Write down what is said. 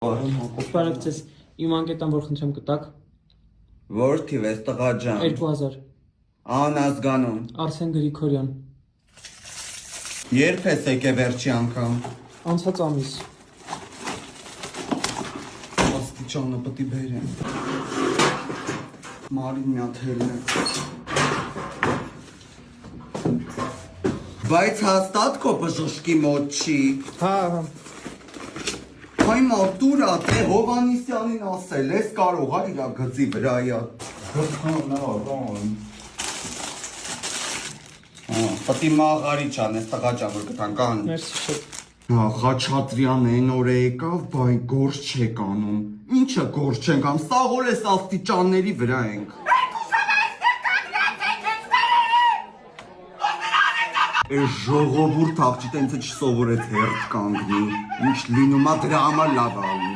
Բարև ձեզ, իմ անկետան որ խնդրեմ կտակ, Որ թիվ ես տղա ջան, 2000, անազգանուն, Արսեն Գրիգորյան, երբ ես եկե վերջի անգամ, անցած ամիս, աստիճանը պտի բերեմ, մարին միատ հելն է, բայց հաստատ քո բժշկի մոտ չի, հա, հայ մարդուրա, թե Հովանիսյանին ասել ես կարող ա իրա գծի վրայա, պտի մաղարի չան, ես տղա ջան որ կտանք ան, մերսի շատ, Խաչատրյան են օր եկավ, բայ գործ չեք անում, ինչը գործ չենք անում, սաղ օր ես աստիճանների վրա ենք, Էս ժողովուրդ աղջի տենցը չսովորեց հերթ կանգնի, ինչ լինում ա դրա համար լավ ալի